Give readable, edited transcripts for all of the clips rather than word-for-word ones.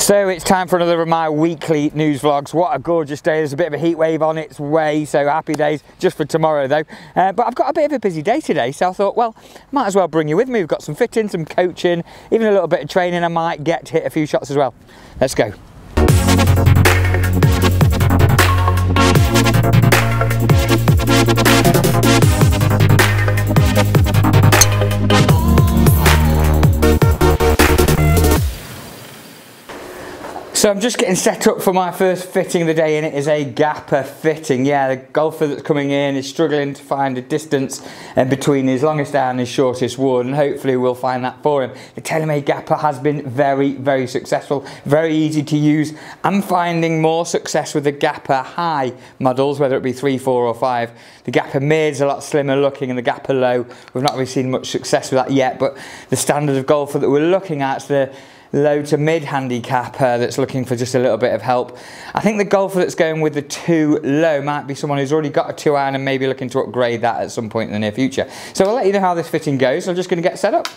So it's time for another of my weekly news vlogs. What a gorgeous day. There's a bit of a heat wave on its way, so happy days just for tomorrow though. But I've got a bit of a busy day today, so I thought, well, might as well bring you with me. We've got some fitting, some coaching, even a little bit of training. I might get to hit a few shots as well. Let's go. So I'm just getting set up for my first fitting of the day, and it is a gapper fitting. Yeah, the golfer that's coming in is struggling to find a distance between his longest arm and his shortest wood, and hopefully we'll find that for him. The TaylorMade gapper has been very, very successful, very easy to use. I'm finding more success with the gapper high models, whether it be 3, 4 or 5. The gapper mid's a lot slimmer looking, and the gapper low, we've not really seen much success with that yet, but the standard of golfer that we're looking at is the low to mid handicapper that's looking for just a little bit of help. I think the golfer that's going with the 2 low might be someone who's already got a 2 iron and maybe looking to upgrade that at some point in the near future. So I'll let you know how this fitting goes. I'm just going to get set up.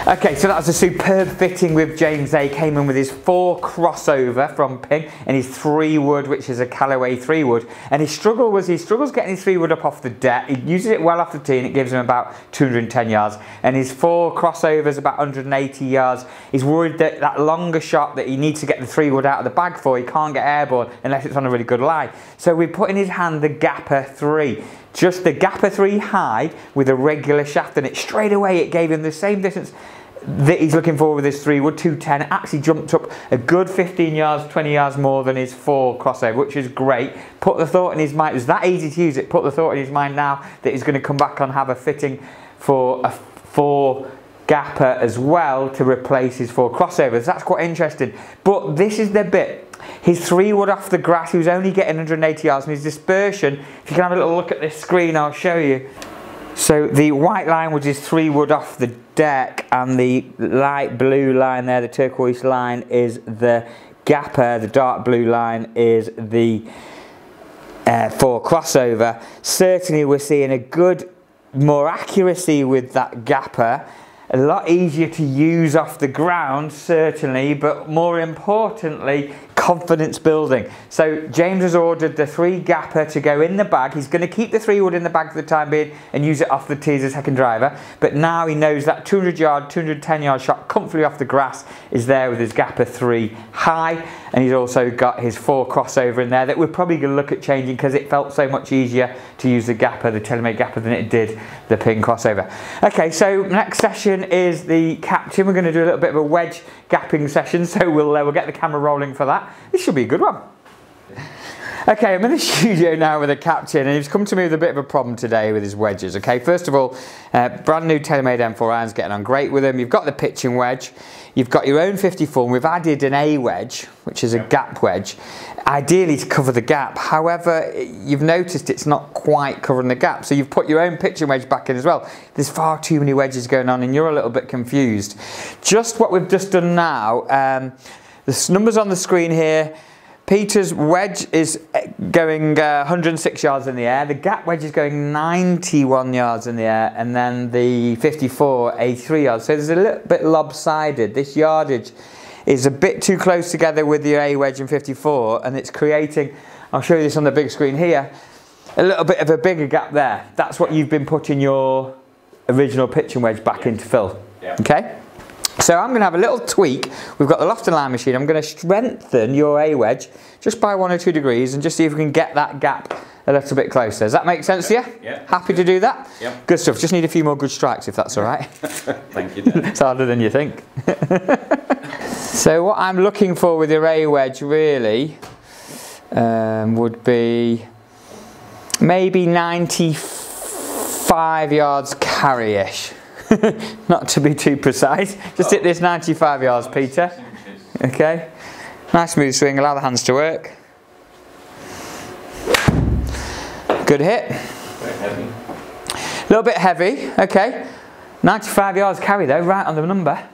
Okay, so that was a superb fitting with James A. Came in with his 4 crossover from Ping and his 3 wood, which is a Callaway 3 wood. And his struggle was he struggles getting his 3 wood up off the deck. He uses it well off the tee and it gives him about 210 yards. And his 4 crossovers about 180 yards. He's worried that that longer shot that he needs to get the 3 wood out of the bag for, he can't get airborne unless it's on a really good lie. So we put in his hand the gapper 3. Just the gapper 3 high with a regular shaft, and it straight away it gave him the same distance that he's looking for with his 3 wood. 210 actually jumped up a good 15 yards, 20 yards more than his 4 crossover, which is great. Put the thought in his mind, it was that easy to use it, put the thought in his mind now that he's going to come back and have a fitting for a 4 gapper as well to replace his 4 crossovers. That's quite interesting. But this is the bit. His 3 wood off the grass, he was only getting 180 yards, and his dispersion, if you can have a little look at this screen, I'll show you. So the white line was his 3 wood off the deck, and the light blue line there, the turquoise line, is the gapper. The dark blue line is the 4 crossover. Certainly we're seeing a good, more accuracy with that gapper. A lot easier to use off the ground, certainly, but more importantly, confidence building. So James has ordered the 3 gapper to go in the bag. He's going to keep the 3 wood in the bag for the time being and use it off the tee as a second driver. But now he knows that 200 yard, 210 yard shot comfortably off the grass is there with his gapper 3 high. And he's also got his 4 crossover in there that we're probably going to look at changing because it felt so much easier to use the gapper, the TaylorMade gapper, than it did the Ping crossover. Okay, so next session is the captain. We're going to do a little bit of a wedge gapping session, so we'll get the camera rolling for that. This should be a good one. Okay, I'm in the studio now with the captain, and he's come to me with a bit of a problem today with his wedges. Okay, first of all, brand new TaylorMade M4 irons, getting on great with them. You've got the pitching wedge, you've got your own 54, and we've added an A wedge, which is a gap wedge, ideally to cover the gap. However, you've noticed it's not quite covering the gap, so you've put your own pitching wedge back in as well. There's far too many wedges going on, and you're a little bit confused. Just what we've just done now, the numbers on the screen here. Peter's wedge is going 106 yards in the air, the gap wedge is going 91 yards in the air, and then the 54, 83 yards. So there's a little bit lopsided. This yardage is a bit too close together with the A wedge and 54, and it's creating, I'll show you this on the big screen here, a little bit of a bigger gap there. That's what you've been putting your original pitching wedge back into fill. Yeah. Okay? So I'm going to have a little tweak. We've got the loft and line machine. I'm going to strengthen your A wedge just by 1 or 2 degrees and just see if we can get that gap a little bit closer. Does that make sense to you? Yeah. Happy to do that? Yep. Good stuff. Just need a few more good strikes if that's all right. Thank you, Dan. It's harder than you think. So what I'm looking for with your A wedge really would be maybe 95 yards carry-ish. Not to be too precise. Just hit this 95 yards, Peter. Okay. Nice smooth swing, allow the hands to work. Good hit. Very heavy. A little bit heavy, okay. 95 yards carry though, right on the number.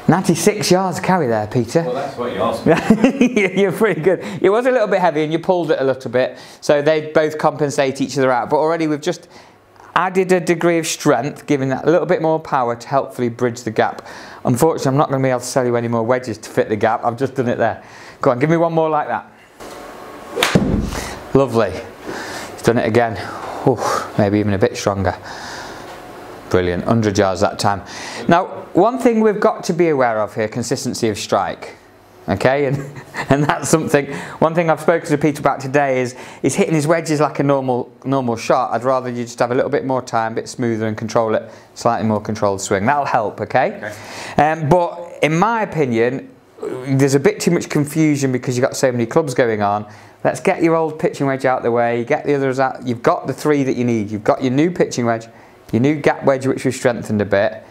96 yards carry there, Peter. Well, that's what you asked me. You're pretty good. It was a little bit heavy and you pulled it a little bit, so they both compensate each other out. But already we've just added a degree of strength, giving that a little bit more power to helpfully bridge the gap. Unfortunately, I'm not going to be able to sell you any more wedges to fit the gap. I've just done it there. Go on, give me one more like that. Lovely. He's done it again. Oof, maybe even a bit stronger. Brilliant, 100 yards that time. Now, one thing we've got to be aware of here, consistency of strike. Okay, and that's something, one thing I've spoken to Peter about today is hitting his wedges like a normal shot. I'd rather you just have a little bit more time, a bit smoother and control it, slightly more controlled swing. That'll help, okay? But in my opinion, there's a bit too much confusion because you've got so many clubs going on. Let's get your old pitching wedge out of the way, get the others out. You've got the 3 that you need. You've got your new pitching wedge, your new gap wedge which we've strengthened a bit,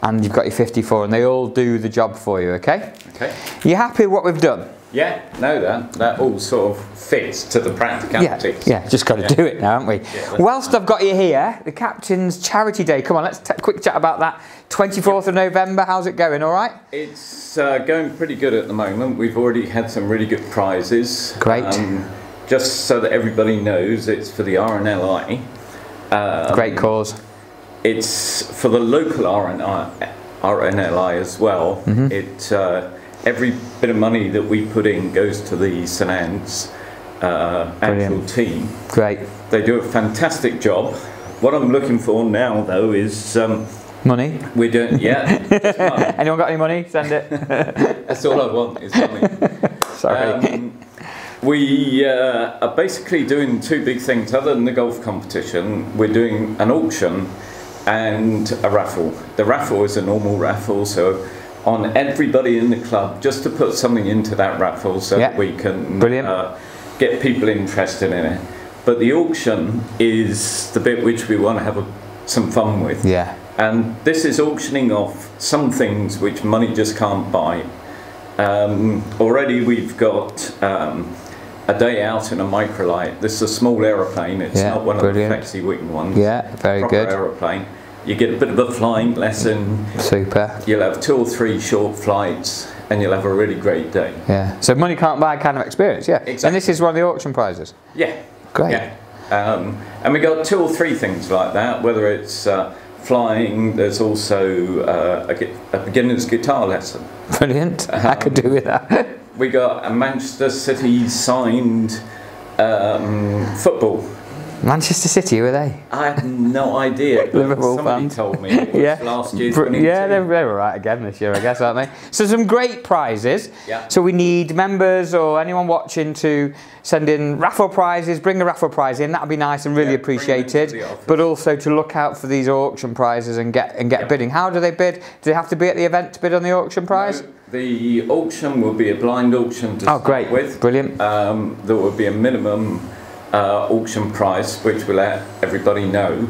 and you've got your 54, and they all do the job for you, okay? Okay. You happy with what we've done? Yeah, no, that all sort of fits to the practicalities. Yeah, just got to do it now, haven't we? Yeah, whilst I've got you here, the Captain's Charity Day. Come on, let's take a quick chat about that. 24th of November, how's it going, all right? It's going pretty good at the moment. We've already had some really good prizes. Great. Just so that everybody knows, it's for the RNLI. Great cause. It's for the local RNLI as well. Mm-hmm. Every bit of money that we put in goes to the St Anne's actual team. Great. They do a fantastic job. What I'm looking for now, though, is money. We're doing money. Anyone got any money? Send it. That's all I want is money. Sorry. We are basically doing 2 big things. Other than the golf competition, we're doing an auction and a raffle. The raffle is a normal raffle, so on everybody in the club just to put something into that raffle so that we can get people interested in it. But the auction is the bit which we want to have some fun with. Yeah. And this is auctioning off some things which money just can't buy. Already we've got a day out in a microlight. This is a small aeroplane. It's not one of the flexi wing ones. Yeah, very good. Aeroplane. You get a bit of a flying lesson. Super. You'll have 2 or 3 short flights and you'll have a really great day. Yeah. So money can't buy kind of experience, yeah. Exactly. And this is one of the auction prizes. Yeah. Great. Yeah. And we got 2 or 3 things like that, whether it's flying, there's also a beginner's guitar lesson. Brilliant. I could do with that. We got a Manchester City signed football. Manchester City, were they? I have no idea. Liverpool Somebody fans. told me it was last year's winning Yeah, team. they were right again this year, I guess, aren't they? So some great prizes. Yeah. So we need members or anyone watching to send in raffle prizes. Bring a raffle prize in. That'd be nice and really appreciated. But also to look out for these auction prizes and get bidding. How do they bid? Do they have to be at the event to bid on the auction prize? No, the auction will be a blind auction to start with. Brilliant. There will be a minimum auction price, which will let everybody know.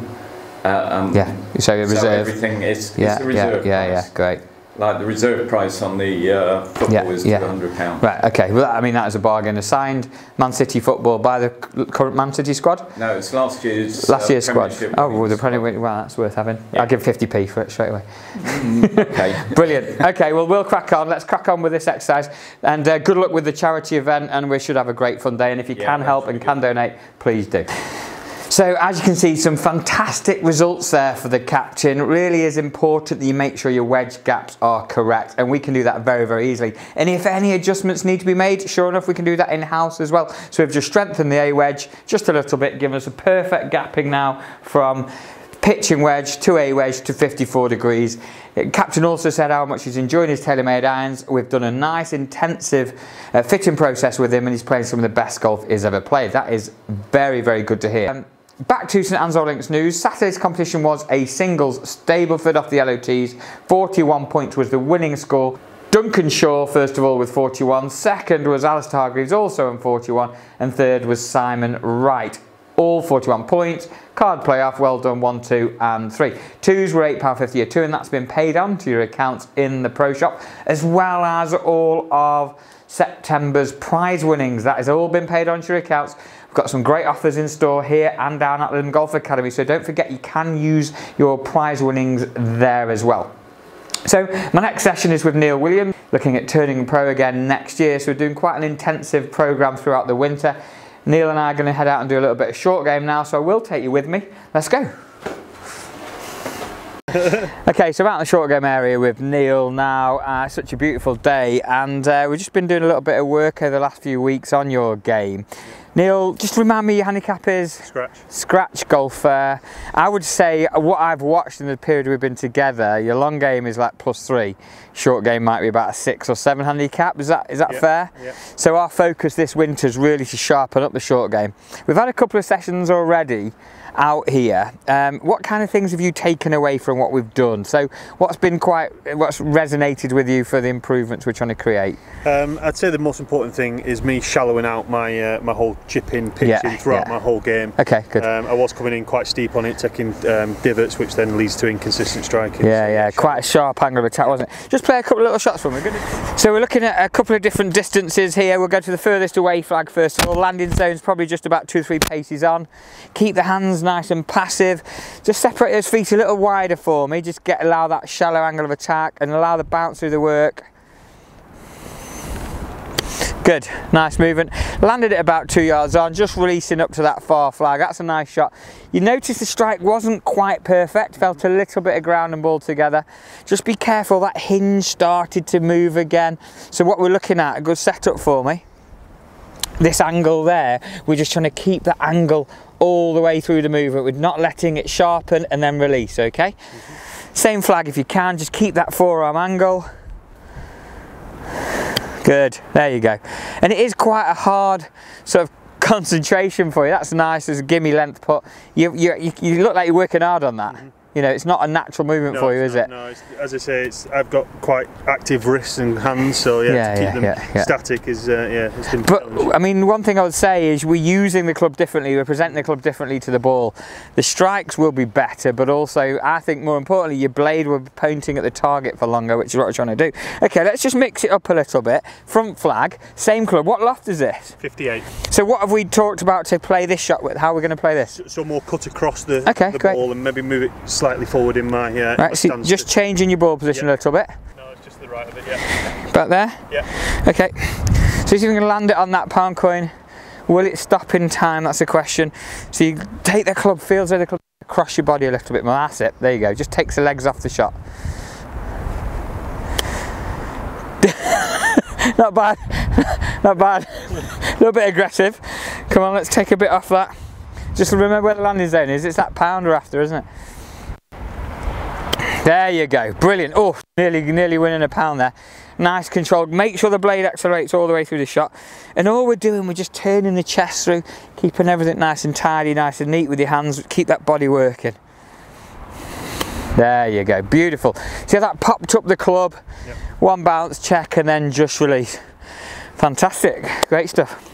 So a reserve. So everything is the reserve price. Yeah, great. Like the reserve price on the football is £200. Right, okay. Well, I mean, that is a bargain. A signed Man City football by the current Man City squad? No, it's last year's squad. Oh, well, the Premier League. Well, that's worth having. Yeah. I'll give 50p for it straight away. Okay. Brilliant. Okay, well, we'll crack on. Let's crack on with this exercise. And good luck with the charity event, and we should have a great fun day. And if you can help and can donate, please do. So as you can see, some fantastic results there for the captain. It really is important that you make sure your wedge gaps are correct, and we can do that very, very easily. And if any adjustments need to be made, sure enough, we can do that in-house as well. So we've just strengthened the A wedge just a little bit, giving us a perfect gapping now from pitching wedge, 2A wedge to 54 degrees. Captain also said how much he's enjoying his TaylorMade irons. We've done a nice intensive fitting process with him, and he's playing some of the best golf he's ever played. That is very, very good to hear. Back to St Anne's Old Links news. Saturday's competition was a singles. Stableford off the LOTs. 41 points was the winning score. Duncan Shaw, first of all, with 41. Second was Alistair Hargreaves, also on 41. And third was Simon Wright. All 41 points. Card playoff, well done, 1, 2 and 3. Twos were £8.50 a two, and that's been paid on to your accounts in the Pro Shop, as well as all of September's prize winnings. That has all been paid on to your accounts. We've got some great offers in store here and down at Lytham Golf Academy, so don't forget you can use your prize winnings there as well. So my next session is with Neil Williams, looking at turning pro again next year, so we're doing quite an intensive programme throughout the winter. Neil and I are going to head out and do a little bit of short game now, so I will take you with me. Let's go. Okay, so we're out in the short game area with Neil now. Such a beautiful day, and we've just been doing a little bit of work over the last few weeks on your game. Neil, just remind me your handicap is? Scratch. Scratch golfer. I would say what I've watched in the period we've been together, your long game is like +3. Short game might be about a 6 or 7 handicap. Is that fair? Yeah. So our focus this winter is really to sharpen up the short game. We've had a couple of sessions already out here. What kind of things have you taken away from what we've done? So what's resonated with you for the improvements we're trying to create? I'd say the most important thing is me shallowing out my my whole chipping, pitching throughout my whole game. Okay, good. I was coming in quite steep on it, taking divots, which then leads to inconsistent striking. Yeah, quite a sharp angle of attack, wasn't it? Just play a couple of little shots for me. So we're looking at a couple of different distances here. We'll go to the furthest away flag first of all. Landing zone's probably just about 2 or 3 paces on. Keep the hands nice and passive. Just separate those feet a little wider for me. Just allow that shallow angle of attack and allow the bounce through the work. Good, nice movement. Landed it about 2 yards on, just releasing up to that far flag. That's a nice shot. You notice the strike wasn't quite perfect, felt a little bit of ground and ball together. Just be careful, that hinge started to move again. So what we're looking at, a good setup for me. This angle there, we're just trying to keep the angle all the way through the movement. We're not letting it sharpen and then release, okay? Same flag if you can, just keep that forearm angle. Good, there you go. And it is quite a hard sort of concentration for you. That's nice as a gimme length putt. You look like you're working hard on that. You know, it's not a natural movement for you, is it? No, as I say, I've got quite active wrists and hands, so to keep them static is, it's been challenging. I mean, one thing I would say is we're using the club differently, we're presenting the club differently to the ball. The strikes will be better, but also, I think more importantly, your blade will be pointing at the target for longer, which is what we're trying to do. Okay, let's just mix it up a little bit. Front flag, same club. What loft is this? 58. So what have we talked about to play this shot with? How are we going to play this? So more cut across the great. ball and maybe move it slightly forward in my right, so just changing your ball position a little bit. No, it's just the right of it, About there? Yeah. Okay, so if you're going to land it on that pound coin, will it stop in time? That's the question. So you take the club, feels like the club across your body a little bit more. That's it, there you go. Just takes the legs off the shot. Not bad, not bad. A little bit aggressive. Come on, let's take a bit off that. Just remember where the landing zone is. It's that pounder after, isn't it? There you go, brilliant. Oh, nearly winning a pound there. Nice control. Make sure the blade accelerates all the way through the shot. And all we're doing, we're just turning the chest through, keeping everything nice and tidy, nice and neat with your hands. Keep that body working. There you go, beautiful. See how that popped up the club? Yep. One bounce, check, and then just release. Fantastic, great stuff.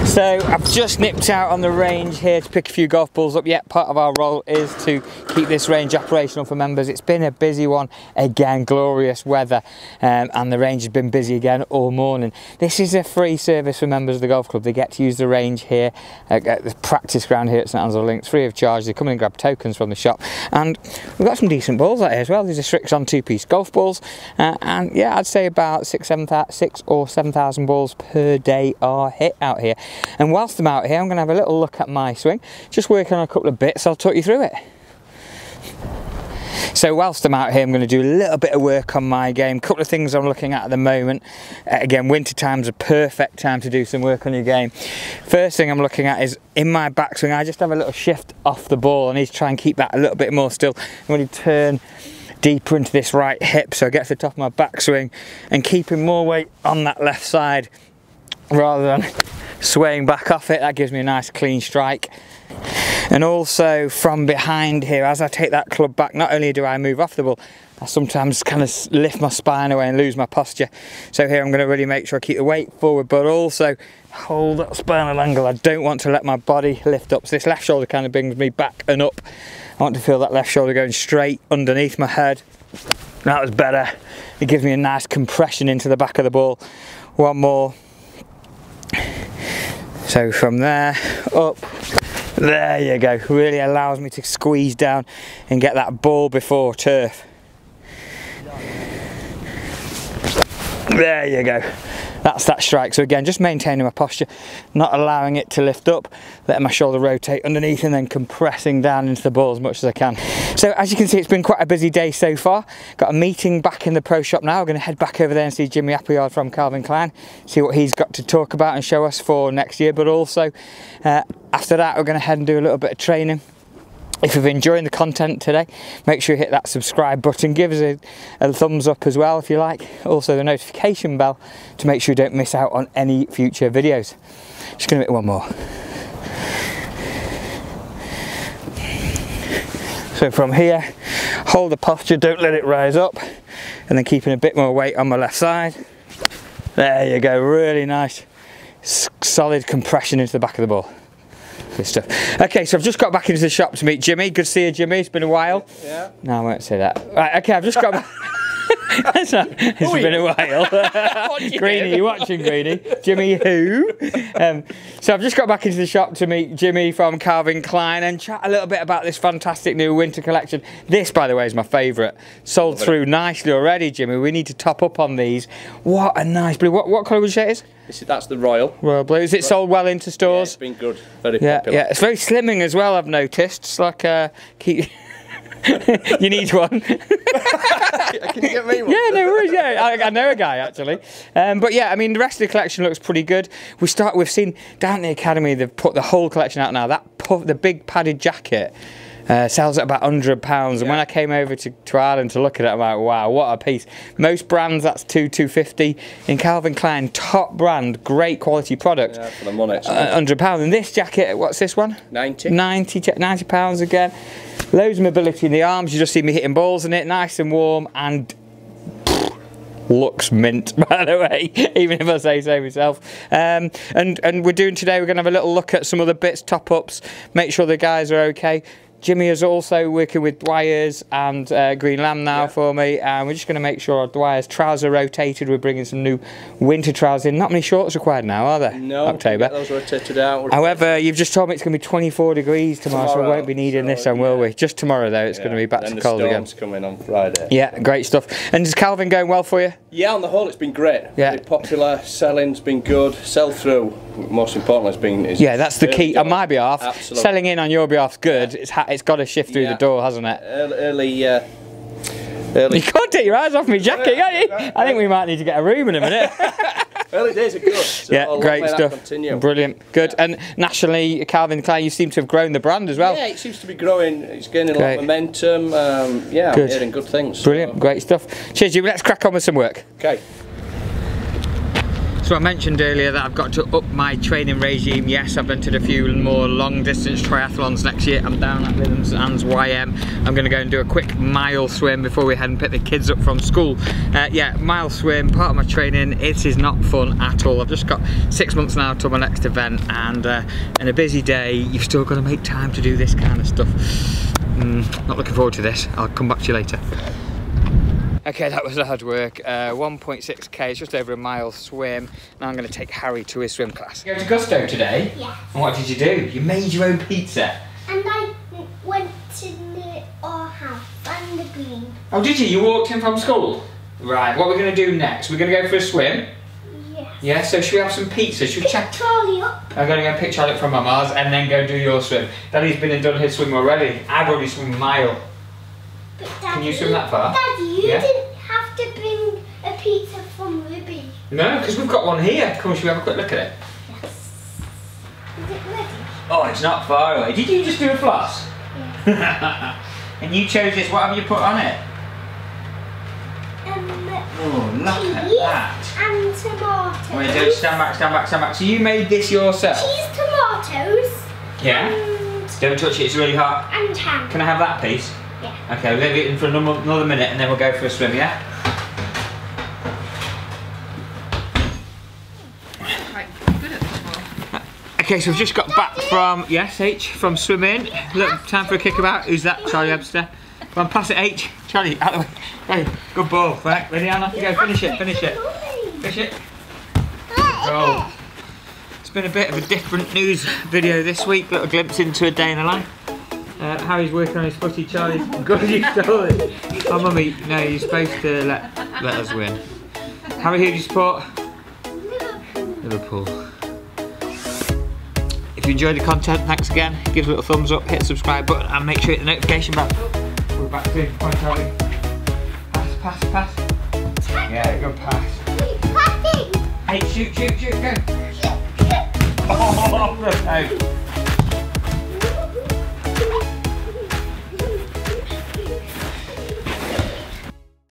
So I've just nipped out on the range here to pick a few golf balls up. Yet part of our role is to keep this range operational for members. It's been a busy one again, glorious weather, and the range has been busy again all morning. This is a free service for members of the golf club. They get to use the range here at the practice ground here at St Anne's Old Links, free of charge. They come in and grab tokens from the shop, and we've got some decent balls out here as well. These are Srixon 2-piece golf balls, and yeah, I'd say about 6 or 7,000 balls per day are hit out here. And whilst I'm out here, I'm going to have a little look at my swing, just working on a couple of bits. I'll talk you through it. So whilst I'm out here, I'm going to do a little bit of work on my game. A couple of things I'm looking at the moment. Again, winter time's a perfect time to do some work on your game. First thing I'm looking at is in my backswing, I just have a little shift off the ball. I need to try and keep that a little bit more still. I'm going to turn deeper into this right hip so I get to the top of my backswing and keeping more weight on that left side rather than swaying back off it. That gives me a nice clean strike. And also from behind here, as I take that club back, not only do I move off the ball, I sometimes kind of lift my spine away and lose my posture. So here I'm going to really make sure I keep the weight forward, but also hold that spinal angle. I don't want to let my body lift up. So this left shoulder kind of brings me back and up. I want to feel that left shoulder going straight underneath my head. That was better. It gives me a nice compression into the back of the ball. One more. So from there, up. There you go. Really allows me to squeeze down and get that ball before turf. There you go. That's that strike. So again, just maintaining my posture, not allowing it to lift up, letting my shoulder rotate underneath and then compressing down into the ball as much as I can. So as you can see, it's been quite a busy day so far. Got a meeting back in the pro shop now. We're going to head back over there and see Jimmy Appleyard from Calvin Klein, see what he's got to talk about and show us for next year. But also, after that, we're going to head and do a little bit of training. If you've enjoyed the content today, make sure you hit that subscribe button, give us a thumbs up as well if you like, also the notification bell to make sure you don't miss out on any future videos. Just going to make one more. So from here, hold the posture, don't let it rise up, and then keeping a bit more weight on my left side. There you go, really nice, solid compression into the back of the ball. Good stuff. Okay, so I've just got back into the shop to meet Jimmy. Good to see you, Jimmy. It's been a while. Yeah. No, I won't say that. Right, okay, I've just got back. It's been a while. Greenie, you watching, Greenie? Jimmy who? So I've just got back into the shop to meet Jimmy from Calvin Klein and chat a little bit about this fantastic new winter collection. This, by the way, is my favourite. Sold through nicely already, Jimmy. We need to top up on these. What a nice blue. What colour would you say it is? That's the Royal. Royal blue. Is it sold well into stores? Yeah, it's been good. Very popular. Yeah, it's very slimming as well, I've noticed. It's like keep... You need one. Can you get me one? Yeah, no worries. Yeah, I know a guy actually. But yeah, I mean the rest of the collection looks pretty good. We've seen down at the Academy they've put the whole collection out now. The big padded jacket sells at about £100, and when I came over to Ireland to look at it, I'm like, wow, what a piece. Most brands that's £250. In Calvin Klein, top brand, great quality product. Yeah, for the money. £100. And this jacket, what's this one? 90. £90 again. Loads of mobility in the arms. You just see me hitting balls in it, nice and warm, and looks mint, by the way, even if I say so myself. And we're going to have a little look at some other bits, top ups, make sure the guys are okay. Jimmy is also working with Dwyer's and Green Lamb now for me, and we're just going to make sure Dwyer's trousers are rotated. We're bringing some new winter trousers in. Not many shorts required now, are there? No, October. Those rotated out. However, you've just told me it's going to be 24 degrees tomorrow, so we won't be needing this one, will we? Just tomorrow though, it's going to be back to cold again. The storm's coming on Friday. Yeah, great stuff. And is Calvin going well for you? Yeah, on the whole it's been great. Yeah. Very popular, selling's been good, sell through, most importantly, has been... Yeah, that's the key on my behalf. Absolutely. Selling in on your behalf's good. Yeah. It's got to shift through the door, hasn't it? Early. You can't take your eyes off me jacket, can you? I think we might need to get a room in a minute. Early days are good. So yeah, great stuff. Brilliant. Good. Yeah. And nationally, Calvin Klein, you seem to have grown the brand as well. Yeah, it seems to be growing. It's gaining a lot of momentum. Yeah, I'm hearing good things. Brilliant. Great stuff. Cheers, Jimmy. Let's crack on with some work. Okay. So I mentioned earlier that I've got to up my training regime. Yes, I've entered a few more long distance triathlons next year. I'm down at Lytham St Anne's YM. I'm going to go and do a quick mile swim before we head and pick the kids up from school. Yeah, mile swim, part of my training. It is not fun at all. I've just got 6 months now till my next event, and in a busy day, you've still got to make time to do this kind of stuff. Not looking forward to this. I'll come back to you later. Okay, that was hard work. 1.6k, it's just over a mile swim. Now I'm going to take Harry to his swim class. You go to Gusto today? Yeah. And what did you do? You made your own pizza. And I went to our house and the green. Oh, did you? You walked in from school? Right, what we're going to do next? We're going to go for a swim? Yes. Yeah, so should we have some pizza? Should we pick Charlie up? I'm going to go pick Charlie up from Mama's and then go do your swim. Daddy's been and done his swim already. I've already swum a mile. But Daddy, Can you swim that far? Daddy, you didn't have to bring a pizza from Ruby. No, because we've got one here. Come on, should we have a quick look at it? Yes. Is it ready? Oh, it's not far away. Did you just do a floss? Yes. And you chose this. What have you put on it? Oh, look at that. And tomatoes. Wait, don't stand back, stand back, stand back. So you made this yourself? Cheese, tomatoes. Yeah? And Don't touch it, it's really hot. And ham. Can I have that piece? Yeah. Okay, we'll leave it in for another minute and then we'll go for a swim, yeah? Right, good at this one. Okay, so we've just got back from, yes, H, from swimming. Look, time for a kickabout. Who's that? Charlie Webster. Go on, pass it, H. Charlie, out of the way. Hey, good ball. Right, ready, Anna? You go, finish it, finish it. Finish it. Goal. It's been a bit of a different news video this week. Little glimpse into a day in the life. Harry's working on his footy, Charlie. Good, you stole it. Oh, Mummy, no, you're supposed to let us win. Harry, who do you support? Liverpool. If you enjoyed the content, thanks again. Give us a little thumbs up, hit the subscribe button, and make sure you hit the notification bell. We're back to point, Charlie. Pass, pass, pass. Yeah, good pass. Hey, shoot, shoot, shoot, go. Oh, no.